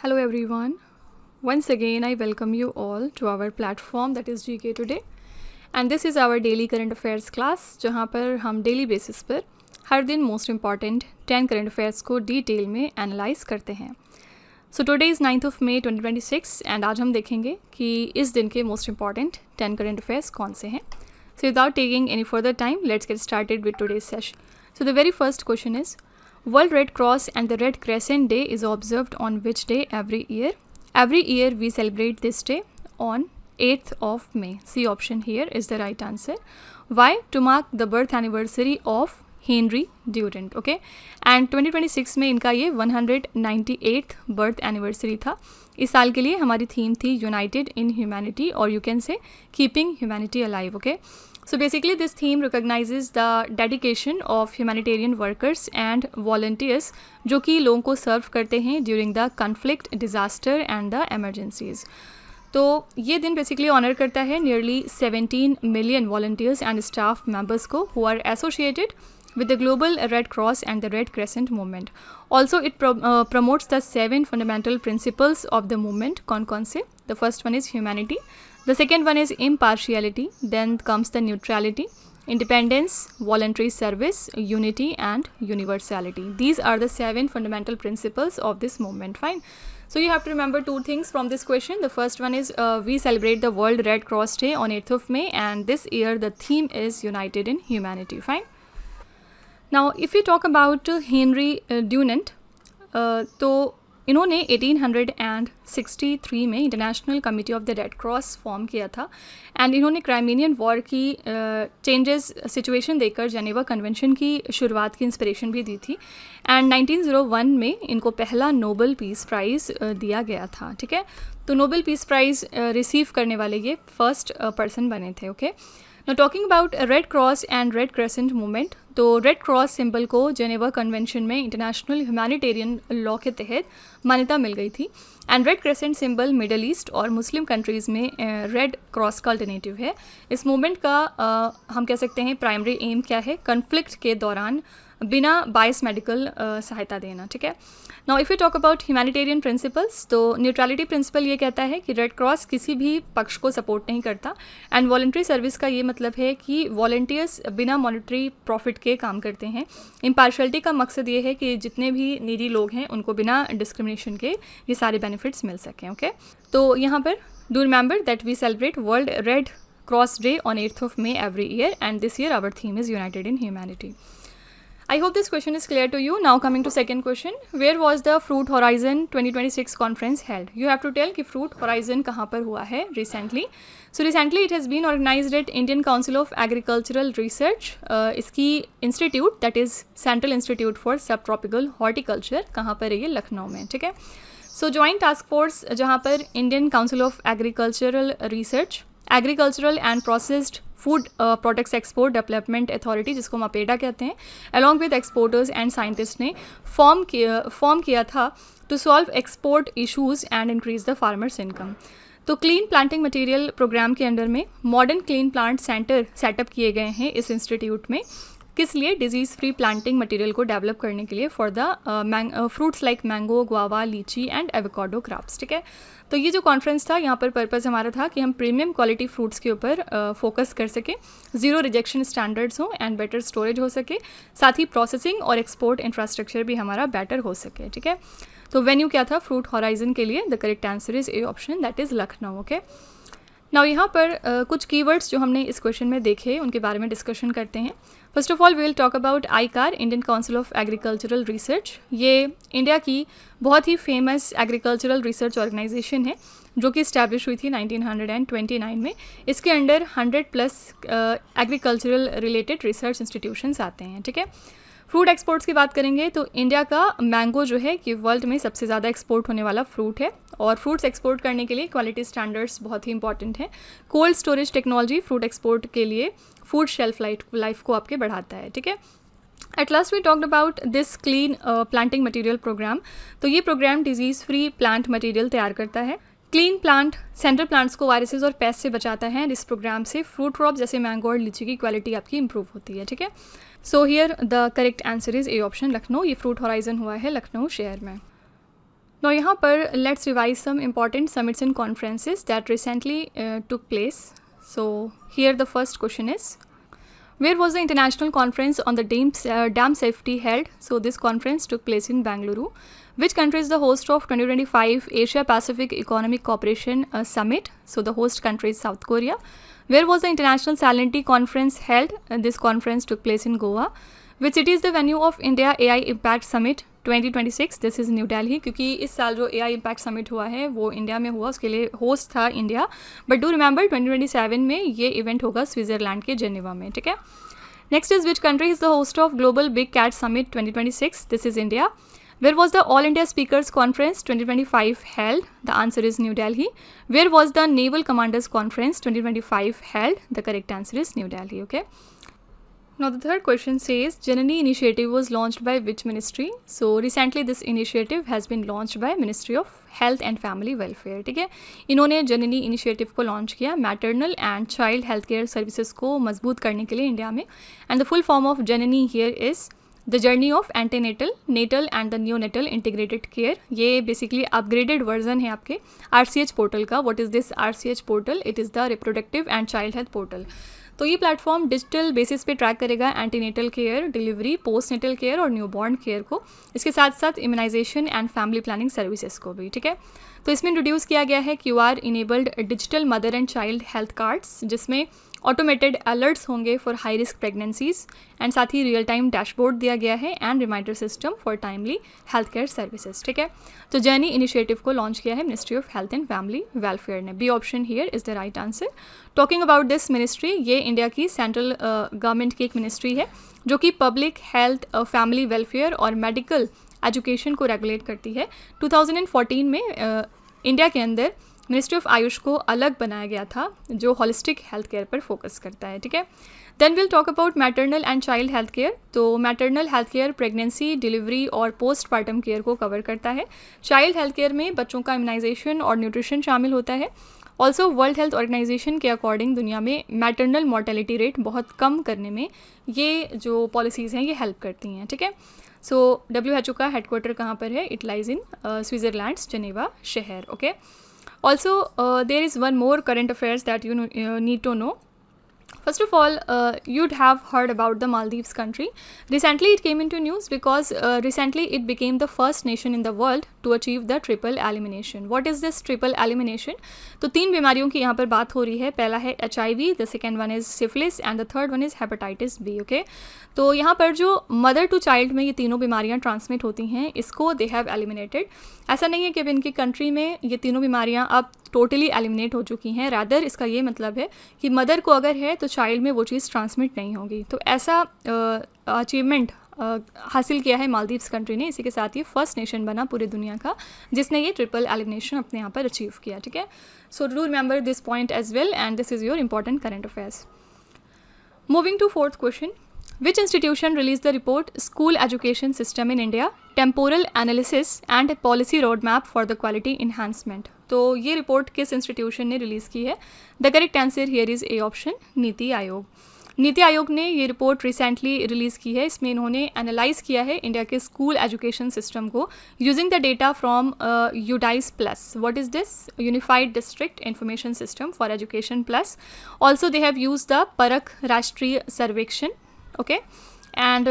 Hello everyone. Once again I welcome you all to our platform that is GK Today and this is our daily current affairs class जहाँ पर हम daily basis पर हर दिन most important 10 current affairs को detail में analyse करते हैं. So today is 9th of May 2026 and आज हम देखेंगे कि इस दिन के मोस्ट इम्पॉर्टेंट 10 करंट अफेयर्स कौन से हैं. So without taking any further time let's get started with today's session. So the very first question is World Red Cross and the Red Crescent Day is observed on which day every year? Every year we celebrate this day on 8th of May. C option here is the right answer. Why? To mark the birth anniversary of Henry Durant. Okay, and 2026 में इनका ये 198th birth anniversary था. इस साल के लिए हमारी theme थी United in Humanity और you can say Keeping Humanity Alive. Okay. So basically this theme recognizes the dedication of humanitarian workers and volunteers जो कि लोगों को सर्व करते हैं during the conflict, disaster and the emergencies. तो ये दिन बेसिकली ऑनर करता है nearly 17 million volunteers and staff members को who are associated with the global Red Cross and the Red Crescent movement. Also it promotes the 7 fundamental principles of the movement. कौन से? The first one is humanity. The second one is impartiality. Then comes the neutrality, independence, voluntary service, unity and universality. These are the 7 fundamental principles of this movement. Fine. So you have to remember 2 things from this question. The first one is we celebrate the World Red Cross Day on 8th of May and this year the theme is United in Humanity. Fine. Now if we talk about Henry Dunant, तो इन्होंने 1863 में international committee of the red cross form किया था and इन्होंने क्राइमीनियन war की changes situation देखकर Geneva convention की शुरुआत की इंस्पिरेशन भी दी थी एंड 1901 में इनको पहला नोबेल पीस प्राइज़ दिया गया था. ठीक है, तो नोबेल पीस प्राइज़ रिसीव करने वाले ये फर्स्ट पर्सन बने थे. Okay, Now talking about red cross and red crescent movement, तो रेड क्रॉस सिंबल को जेनेवा कन्वेंशन में इंटरनेशनल ह्यूमैनिटेरियन लॉ के तहत मान्यता मिल गई थी and red crescent symbol middle east और मुस्लिम कंट्रीज़ में रेड क्रॉस का अल्टरनेटिव है. इस मूवमेंट का हम कह सकते हैं प्राइमरी एम क्या है? कन्फ्लिक्ट के दौरान बिना बायस मेडिकल सहायता देना. ठीक है, now if you talk about humanitarian principles, तो न्यूट्रलिटी प्रिंसिपल ये कहता है कि रेड क्रॉस किसी भी पक्ष को सपोर्ट नहीं करता एंड वॉलंटरी सर्विस का ये मतलब है कि वॉलंटियर्स बिना मॉनेटरी प्रॉफिट के काम करते हैं. इम्पार्शलिटी का मकसद ये है कि जितने भी नीडी लोग हैं उनको बिना डिस्क्रिमिनेशन के ये सारे बेनिफिट्स मिल सकें. ओके, तो यहाँ पर do remember that we celebrate World Red Cross Day on 8th of May every year and this year our theme is United in Humanity. I hope this question is clear to you. Now coming to second question, where was the Fruit Horizon 2026 conference held? You have to tell कि Fruit Horizon कहाँ पर हुआ है recently. So recently it has been organized at Indian Council of Agricultural Research. इसकी institute that is Central Institute for Subtropical Horticulture कहाँ पर है? ये लखनऊ में. ठीक है, so joint task force जहाँ पर Indian Council of Agricultural Research, agricultural and processed food products export development authority जिसको हम अपेडा कहते हैं, along with exporters and scientist ने फॉर्म किया था to solve export issues and increase the farmers income. तो क्लीन प्लांटिंग मटेरियल प्रोग्राम के under में modern clean plant centre setup किए गए हैं इस इंस्टीट्यूट में. किस लिए? डिजीज़ फ्री प्लांटिंग मटेरियल को डेवलप करने के लिए for the fruits like mango, guava, लीची एंड एवोकाडो क्रॉप्स. ठीक है, तो ये जो कॉन्फ्रेंस था यहाँ पर पर्पस हमारा था कि हम प्रीमियम क्वालिटी फ्रूट्स के ऊपर फोकस कर सकें, ज़ीरो रिजेक्शन स्टैंडर्ड्स हों एंड बेटर स्टोरेज हो सके, साथ ही प्रोसेसिंग और एक्सपोर्ट इंफ्रास्ट्रक्चर भी हमारा बेटर हो सके. ठीक है, तो वेन्यू क्या था फ्रूट हॉराइजन के लिए? The correct answer is A option, that is Lucknow. Okay, now यहाँ पर कुछ कीवर्ड्स जो हमने इस क्वेश्चन में देखे उनके बारे में डिस्कशन करते हैं. First of all we will talk about ICAR, Indian Council of Agricultural Research. ये इंडिया की बहुत ही फेमस एग्रीकल्चरल रिसर्च ऑर्गेनाइजेशन है जो कि इस्टेब्लिश हुई थी 1929 में. इसके under 100+ agricultural related research institutions आते हैं. ठीक है, फ्रूट एक्सपोर्ट्स की बात करेंगे तो इंडिया का मैंगो जो है कि वर्ल्ड में सबसे ज़्यादा एक्सपोर्ट होने वाला फ्रूट है और फ्रूट्स एक्सपोर्ट करने के लिए क्वालिटी स्टैंडर्ड्स बहुत ही इंपॉर्टेंट हैं. Cold storage technology fruit export के लिए फूड शेल्फ लाइफ को आपके बढ़ाता है. ठीक है, at last we talked about this clean planting material programme. तो ये programme disease free plant material तैयार करता है. क्लीन प्लांट सेंट्रल प्लांट्स को वायरसेस और पेस्ट से बचाता है. इस प्रोग्राम से फ्रूट क्रॉप जैसे मैंगो और लीची की क्वालिटी आपकी इंप्रूव होती है. ठीक है, so here the correct answer is A option Lucknow. ये फ्रूट हॉराइजन हुआ है लखनऊ शहर में. Now यहाँ पर let's revise some important summits and conferences that recently took place. So here the first question is, where was the international conference on the dam safety held? So this conference took place in Bangalore. Which country is the host of 2025 Asia Pacific Economic Cooperation Summit? So the host country is South Korea. Where was the International Salinity Conference held? This conference took place in Goa. Which city is the venue of India AI Impact Summit 2026? This is new Delhi, क्योंकि इस साल जो AI impact summit हुआ है वो India में हुआ, उसके लिए होस्ट था इंडिया. बट डू रिमेंबर 2027 में ये इवेंट होगा स्विट्ज़रलैंड के जेनेवा में. ठीक है. Next is which country is the host of global big cat summit 2026? This is India. Where was the All India Speakers Conference 2025 held? The answer is New Delhi. Where was the Naval Commanders Conference 2025 held? The correct answer is New Delhi. Okay. Now the third question says, Janani initiative was launched by which ministry? So recently this initiative has been launched by Ministry of Health and Family Welfare. ठीक है. इन्होंने Janani initiative को launch किया maternal and child health care services को मजबूत करने के लिए इंडिया में. And the full form of Janani here is the journey of antenatal, natal and the neonatal integrated care. ये बेसिकली अपग्रेडेड वर्जन है आपके RCH पोर्टल का. What is this RCH portal? It is the reproductive and child health portal. तो ये platform digital basis पे track करेगा antenatal care, delivery, post natal care और newborn care को. इसके साथ साथ immunisation and family planning services को भी. ठीक है. तो इसमें इंट्रोड्यूस किया गया है QR enabled digital mother and child health cards, जिसमें ऑटोमेटेड अलर्ट्स होंगे for high risk pregnancies and साथ ही रियल टाइम डैशबोर्ड दिया गया है and reminder system for timely health care services. ठीक है. तो जर्नी इनिशिएटिव को लॉन्च किया है ministry of health and family welfare ने. B option here is the right answer. Talking about this ministry, ये इंडिया की सेंट्रल गवर्नमेंट की एक मिनिस्ट्री है जो कि पब्लिक हेल्थ, फैमिली वेलफेयर और मेडिकल एजुकेशन को रेगुलेट करती है. 2014 में इंडिया के अंदर मिनिस्ट्री ऑफ आयुष को अलग बनाया गया था जो हॉलिस्टिक हेल्थ केयर पर फोकस करता है. ठीक है. Then will talk about maternal and child health care. तो maternal health care pregnancy, delivery और पोस्ट पार्टम केयर को कवर करता है. चाइल्ड हेल्थ केयर में बच्चों का इम्यूनाइजेशन और न्यूट्रिशन शामिल होता है. ऑल्सो वर्ल्ड हेल्थ ऑर्गेनाइजेशन के अकॉर्डिंग दुनिया में मैटरनल मोर्टेलिटी रेट बहुत कम करने में ये जो पॉलिसीज़ हैं ये हेल्प करती हैं. ठीक है. सो WHO का हेडक्वार्टर कहाँ पर है? It lies in Switzerland, Geneva शहर. Okay. Also, there is one more current affairs that you need to know. First of all, you'd have heard about the Maldives country. Recently, it came into news because recently it became the first nation in the world to achieve the triple elimination. What is this triple elimination? तो 3 बीमारियों की यहाँ पर बात हो रही है. पहला है HIV, the second one is syphilis and the third one is hepatitis B. Okay? तो यहाँ पर जो मदर टू चाइल्ड में ये तीनों बीमारियाँ ट्रांसमिट होती हैं, इसको दे हैव एलिमिनेटेड. ऐसा नहीं है कि अब इनकी कंट्री में ये तीनों बीमारियाँ अब टोटली एलिमिनेट हो चुकी हैं. रादर इसका ये मतलब है कि मदर को अगर है तो चाइल्ड में वो चीज़ ट्रांसमिट नहीं होगी. तो ऐसा अचीवमेंट हासिल किया है मालदीव्स कंट्री ने. इसी के साथ ये फर्स्ट नेशन बना पूरी दुनिया का जिसने ये ट्रिपल एलिमिनेशन अपने यहाँ पर अचीव किया. ठीक है. So do remember this point as well and this is your important current affairs. Moving to fourth question. Which institution released the report School Education System in India, Temporal Analysis and Policy Roadmap for the Quality Enhancement? तो ये report किस institution ने release की है? The correct answer here is A option, नीति आयोग. नीति आयोग ने ये report recently release की है. इसमें इन्होंने एनालाइज किया है इंडिया के स्कूल एजुकेशन सिस्टम को using the data from UDISE plus. What is this? Unified district information system for education plus. Also they have use the परख राष्ट्रीय सर्वेक्षण. Okay. And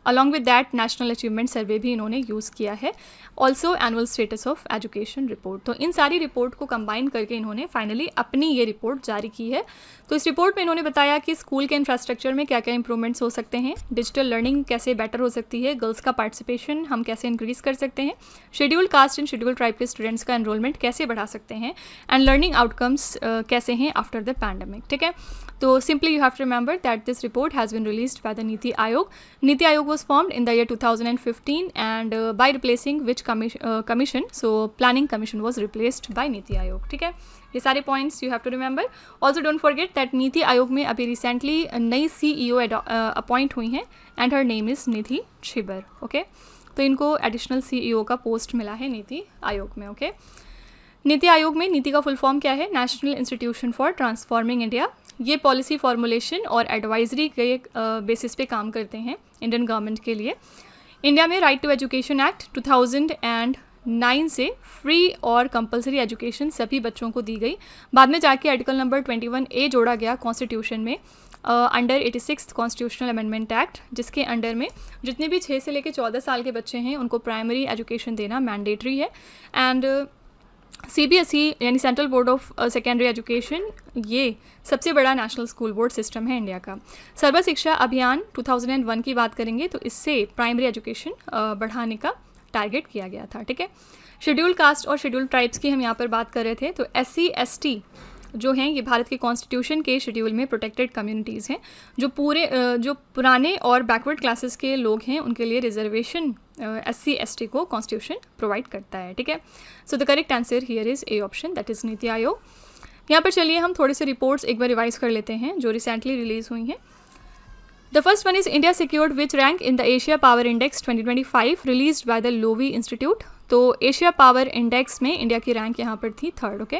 along with that national achievement सर्वे भी इन्होंने use किया है. Also annual status of education report. तो इन सारी report को कंबाइन करके इन्होंने फाइनली अपनी ये रिपोर्ट जारी की है. तो इस रिपोर्ट में इन्होंने बताया कि स्कूल के इंफ्रास्ट्रक्चर में क्या क्या इंप्रूवमेंट्स हो सकते हैं, डिजिटल लर्निंग कैसे बेटर हो सकती है, गर्ल्स का पार्टिसिपेशन हम कैसे इंक्रीज़ कर सकते हैं, scheduled caste and scheduled tribe के स्टूडेंट्स का एनरोलमेंट कैसे बढ़ा सकते हैं एंड लर्निंग आउटकम्स कैसे हैं आफ्टर द पैंडमिक. ठीक है. तो simply you have to remember that this report has been released by the Niti Aayog. NITI Aayog was formed in the year 2015 and by replacing which commission, so planning commission was replaced by NITI Aayog. ठीक है. ये सारे points you have to remember. Also don't forget that Niti Aayog में अभी recently नई CEO appoint हुई हैं and her name is Nidhi Chhibber. Okay. तो इनको एडिशनल CEO का पोस्ट मिला है नीति आयोग में. ओके. नीति आयोग में नीति का फुल फॉर्म क्या है? National institution for transforming India. ये पॉलिसी फॉर्मुलेशन और एडवाइजरी के बेसिस पे काम करते हैं इंडियन गवर्नमेंट के लिए. इंडिया में राइट टू एजुकेशन एक्ट 9 से फ्री और कंपलसरी एजुकेशन सभी बच्चों को दी गई। बाद में जाके आर्टिकल नंबर 21A जोड़ा गया कॉन्स्टिट्यूशन में अंडर 86 कॉन्स्टिट्यूशनल अमेंडमेंट एक्ट, जिसके अंडर में जितने भी 6 से लेकर 14 साल के बच्चे हैं उनको प्राइमरी एजुकेशन देना मैंडेटरी है। एंड CBSE यानी central board of secondary education, ये सबसे बड़ा नेशनल स्कूल बोर्ड सिस्टम है इंडिया का। सर्व शिक्षा अभियान 2001 की बात करेंगे तो इससे प्राइमरी एजुकेशन बढ़ाने का टारगेट किया गया था। ठीक है, शेड्यूल कास्ट और शेड्यूल ट्राइब्स की हम यहाँ पर बात कर रहे थे। तो SC ST जो हैं ये भारत के कॉन्स्टिट्यूशन के शेड्यूल में प्रोटेक्टेड कम्युनिटीज़ हैं। जो पुराने और बैकवर्ड क्लासेस के लोग हैं उनके लिए रिजर्वेशन SC ST को कॉन्स्टिट्यूशन प्रोवाइड करता है। ठीक है, so the correct answer here is A option, that is NITI Aayog. यहाँ पर चलिए हम थोड़े से रिपोर्ट्स एक बार रिवाइज कर लेते हैं जो रिसेंटली रिलीज़ हुई हैं। The first one is India secured which rank in the Asia Power Index 2025 released by the Lowy Institute। तो एशिया पावर इंडेक्स में इंडिया की रैंक यहाँ पर थी 3rd। Okay,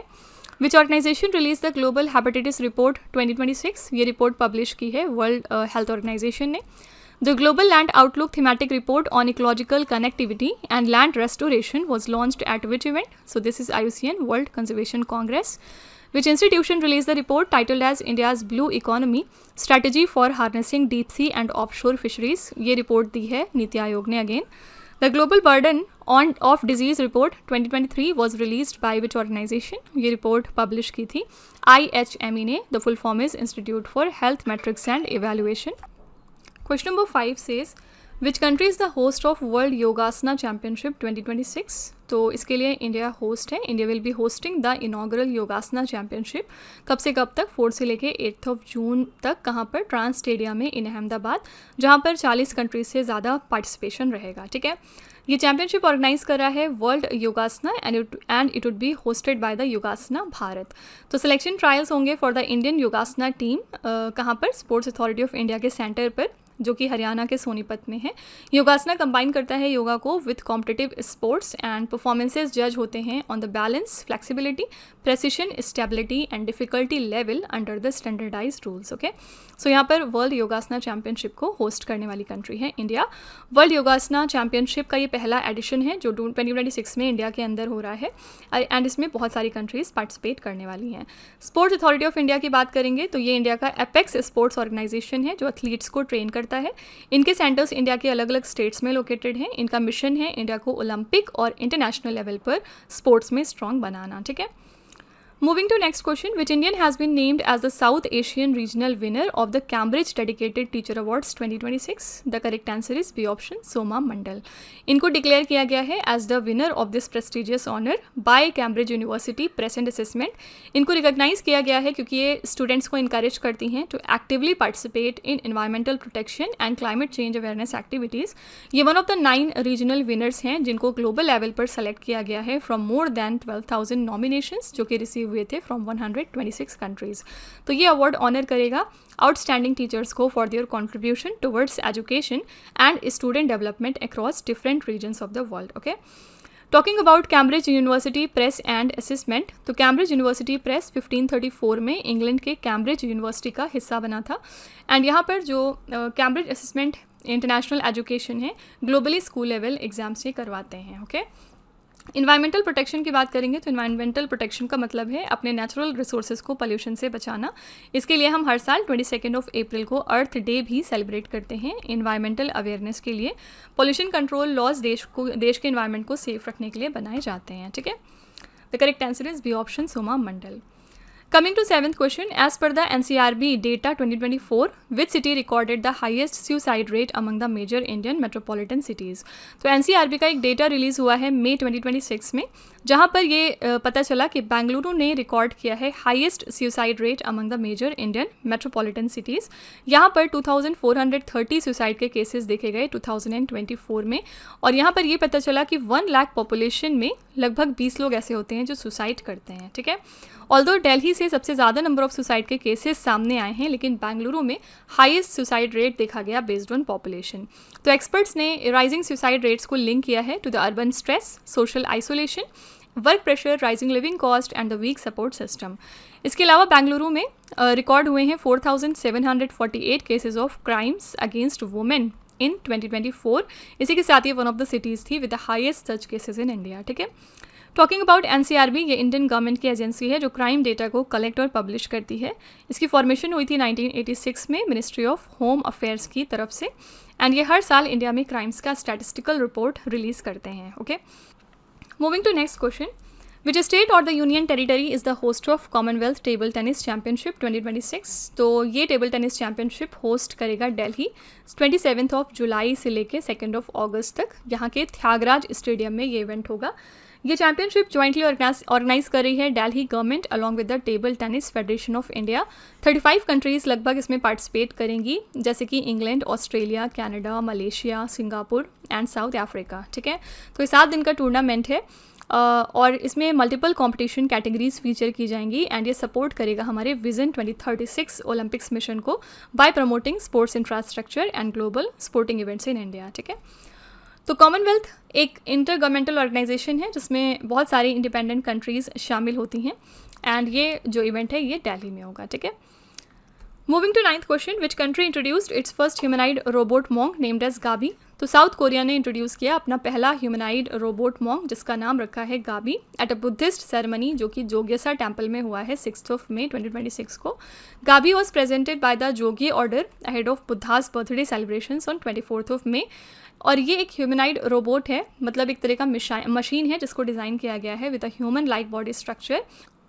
which organisation release the global hepatitis report 2026, ये report publish की है World Health Organisation ने। The global land outlook thematic report on ecological connectivity and land restoration was launched at which event? So this is IUCN World Conservation Congress. Which institution released the report titled as India's Blue Economy Strategy for Harnessing Deep Sea and Offshore Fisheries? ये report दी है नीति आयोग ने again. The Global Burden of Disease Report 2023 was released by which organization? ये report publish की थी IHME ने। The full form is Institute for Health Metrics and Evaluation। Question number 5 says Which country is the host of World Yogasana Championship 2026? तो इसके लिए India host है। India will be hosting the inaugural योगासना championship. कब से कब तक? 4 से लेके 8 जून तक। कहाँ पर? ट्रांस स्टेडियम में इन अहमदाबाद, जहाँ पर 40 कंट्रीज से ज़्यादा पार्टिसिपेशन रहेगा। ठीक है, ये चैम्पियनशिप ऑर्गेनाइज कर रहा है world Yogasana and it would be hosted by the Yogasana Bharat. तो सिलेक्शन ट्रायल्स होंगे for the Indian Yogasana team कहाँ पर? स्पोर्ट्स अथॉरिटी ऑफ इंडिया के सेंटर पर, जो कि हरियाणा के सोनीपत में है। योगासना कंबाइन करता है योगा को with competitive sports and performances जज होते हैं on the balance, flexibility, precision, stability and difficulty level under the standardised rules. Okay, so यहाँ पर वर्ल्ड योगासना चैंपियनशिप को होस्ट करने वाली कंट्री है इंडिया। वर्ल्ड योगासना चैंपियनशिप का ये पहला एडिशन है जो 2026 में इंडिया के अंदर हो रहा है एंड इसमें बहुत सारी कंट्रीज पार्टिसिपेट करने वाली हैं। स्पोर्ट्स अथॉरिटी ऑफ इंडिया की बात करेंगे तो ये इंडिया का एपेक्स स्पोर्ट्स ऑर्गेनाइजेशन है जो एथलीट्स को ट्रेन करता है। इनके सेंटर्स इंडिया के अलग अलग स्टेट्स में लोकेटेड हैं। इनका मिशन है इंडिया को ओलंपिक और इंटरनेशनल लेवल पर स्पोर्ट्स में स्ट्रॉन्ग बनाना। ठीक है, Moving to next question, which Indian has been named as the South Asian regional winner of the Cambridge Dedicated Teacher Awards 2026? The correct answer is B option, Soma Mandal। इनको declare किया गया है as the winner of this prestigious honour by Cambridge University Press and Assessment. इनको recognise किया गया है क्योंकि ये स्टूडेंट्स को इंकरेज करती हैं to actively participate in environmental protection and climate change awareness activities. ये one of the 9 regional winners हैं जिनको ग्लोबल लेवल पर सेलेक्ट किया गया है फ्रॉम मोर दैन 12,000 नॉमिनेशंस जो कि रिसीव हुए थे फ्रॉम 126 कंट्रीज़। तो ये अवार्ड ऑनर करेगा आउटस्टैंडिंग टीचर्स को for their contribution towards education and student development across different regions of the world. Okay, talking about Cambridge University Press and Assessment, तो Cambridge University Press 1534 में England के Cambridge university का हिस्सा बना था and यहाँ पर जो कैम्ब्रिज असेसमेंट इंटरनेशनल एजुकेशन है ग्लोबली स्कूल लेवल एग्जाम से करवाते हैं। ओके, इन्वायरमेंटल प्रोटेक्शन की बात करेंगे तो इन्वायरमेंटल प्रोटेक्शन का मतलब है अपने नेचुरल रिसोर्सेज को पोल्यूशन से बचाना। इसके लिए हम हर साल 22 अप्रैल को अर्थ डे भी सेलिब्रेट करते हैं इन्वायरमेंटल अवेयरनेस के लिए। पोल्यूशन कंट्रोल लॉज देश के इन्वायरमेंट को सेफ रखने के लिए बनाए जाते हैं। ठीक है, the correct answer is B option, Soma Mandal. Coming to 7th question, as per the NCRB data 2024, which city recorded the highest suicide rate among the major Indian metropolitan cities? तो NCRB का एक डेटा रिलीज़ हुआ है मई 2026 में, जहाँ पर ये पता चला कि बेंगलुरु ने रिकॉर्ड किया है highest suicide rate among the major Indian metropolitan cities. यहाँ पर 2430 सुसाइड के केसेस देखे गए 2024 में, और यहाँ पर ये पता चला कि 1 लाख पॉपुलेशन में लगभग 20 लोग ऐसे होते हैं जो सुसाइड करते हैं। ठीक है, ऑल्दो दिल्ली से सबसे ज़्यादा नंबर ऑफ सुसाइड के केसेस सामने आए हैं, लेकिन बेंगलुरु में हाईएस्ट सुसाइड रेट देखा गया बेस्ड ऑन पॉपुलेशन। तो एक्सपर्ट्स ने राइजिंग सुसाइड रेट्स को लिंक किया है to the urban stress, social isolation, work pressure, rising living cost and the weak support system. इसके अलावा बेंगलुरु में रिकॉर्ड हुए हैं 4748 cases of crimes against women in 2024। इसी के साथ ये वन ऑफ द सिटीज़ थी with the highest such cases in India. ठीक है, टॉकिंग अबाउट NCRB, ये इंडियन गवर्नमेंट की एजेंसी है जो क्राइम डेटा को कलेक्ट और पब्लिश करती है। इसकी फॉर्मेशन हुई थी 1986 में मिनिस्ट्री ऑफ होम अफेयर्स की तरफ से, एंड ये हर साल इंडिया में क्राइम्स का स्टैटिस्टिकल रिपोर्ट रिलीज़ करते हैं। Okay, moving to next question, which state or the union territory is the host of Commonwealth table tennis championship 2026। तो ये टेबल टेनिस चैम्पियनशिप होस्ट करेगा दिल्ली 27 जुलाई से लेके 2 अगस्त तक। यहाँ के त्यागराज स्टेडियम में ये इवेंट होगा। ये चैम्पियनशिप ज्वाइंटली ऑर्गेनाइज कर रही है Delhi government along with the table tennis federation of India. 35 countries लगभग इसमें पार्टिसिपेट करेंगी, जैसे कि England, Australia, Canada, Malaysia, Singapore and south Africa. ठीक है, तो ये 7 दिन का टूर्नामेंट है और इसमें मल्टीपल कंपटीशन कैटेगरीज फीचर की जाएंगी, एंड ये सपोर्ट करेगा हमारे विजन 2036 ओलंपिक्स मिशन को bye promoting sports infrastructure and global sporting events in India. ठीक है, तो कॉमनवेल्थ एक इंटर गवर्नमेंटल ऑर्गेनाइजेशन है जिसमें बहुत सारी इंडिपेंडेंट कंट्रीज़ शामिल होती हैं, एंड ये जो इवेंट है ये दिल्ली में होगा। ठीक है, moving to 9th question, which country introduced its first humanoid robot monk named as Gabi. तो साउथ कोरिया ने इंट्रोड्यूस किया अपना पहला ह्यूमनाइड रोबोट मॉन्क जिसका नाम रखा है गाबी एट अ बुद्धिस्ट सेरेमनी जो कि जोग्यसा टेम्पल में हुआ है 6 मई 2026 को। गाबी was presented by the Jogi order ahead of Buddhas birthday celebrations on 24 मई। और ये एक ह्यूमनाइड रोबोट है, मतलब एक तरह का मशीन है जिसको डिज़ाइन किया गया है with a human like body structure.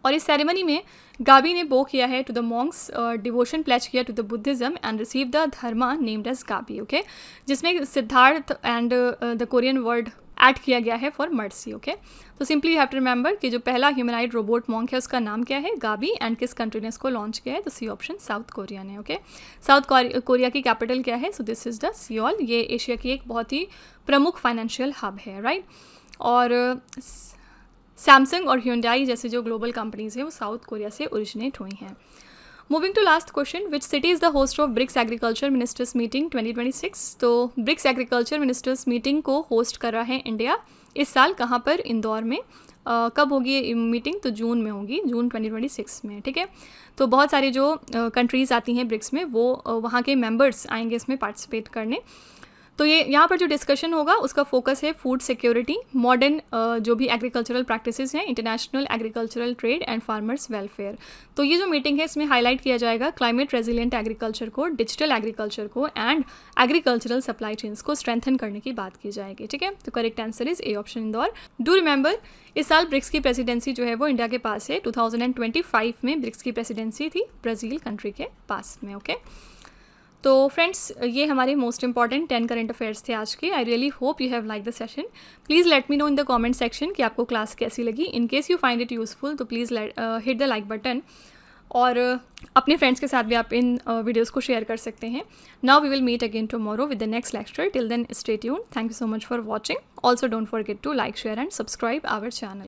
और इस सेरेमनी में गाबी ने बो किया है to the monks, devotion pledge किया to the Buddhism and receive the dharma named as Gabi. Okay, जिसमें Siddhartha and the Korean word add किया गया है फॉर मर्सी। ओके, तो simply you have to remember कि जो पहला ह्यूमनाइड रोबोट मॉन्क है उसका नाम क्या है, गाबी, एंड किस कंट्री ने इसको लॉन्च किया है, तो सी ऑप्शन साउथ कोरिया ने। ओके, साउथ कोरिया की कैपिटल क्या है, so this is the Seoul. ये एशिया की एक बहुत ही प्रमुख फाइनेंशियल हब है, राइट। और सैमसंग और ह्यूंडई जैसे जो ग्लोबल कंपनीज हैं वो साउथ कोरिया से ओरिजिनेट हुई हैं। Moving to last question, which city is the host of BRICS agriculture ministers meeting 2026। तो ब्रिक्स एग्रीकल्चर मिनिस्टर्स मीटिंग को होस्ट कर रहा है इंडिया इस साल। कहाँ पर, इंदौर में। कब होगी ये मीटिंग, तो जून में होगी, जून 2026 में। ठीक है, तो बहुत सारे जो कंट्रीज़ आती हैं ब्रिक्स में वो वहाँ के मेंबर्स आएंगे इसमें पार्टिसिपेट करने। तो ये यहाँ पर जो डिस्कशन होगा उसका फोकस है फूड सिक्योरिटी, मॉडर्न जो भी एग्रीकल्चरल प्रैक्टिसेस हैं, international agricultural trade and farmers welfare. तो ये जो मीटिंग है इसमें हाईलाइट किया जाएगा क्लाइमेट रेजिलिएंट एग्रीकल्चर को, डिजिटल एग्रीकल्चर को एंड एग्रीकल्चरल सप्लाई चेन्स को स्ट्रेंथन करने की बात की जाएगी। ठीक है, तो correct answer is A option Indore. Do remember, इस साल ब्रिक्स की प्रेसिडेंसी जो है वो इंडिया के पास है। 2025 में ब्रिक्स की प्रेसिडेंसी थी ब्राज़ील कंट्री के पास में। ओके, तो फ्रेंड्स ये हमारे मोस्ट इंपॉर्टेंट 10 करंट अफेयर्स थे आज के। I really hope you have like the session. Please let me know in the comment section कि आपको क्लास कैसी लगी। In case you find it useful तो please hit the like button, और अपने फ्रेंड्स के साथ भी आप इन वीडियोज़ को शेयर कर सकते हैं। Now we will meet again tomorrow with the next lecture. Till then stay tuned. Thank you so much for watching. Also don't forget to like, share and subscribe our channel.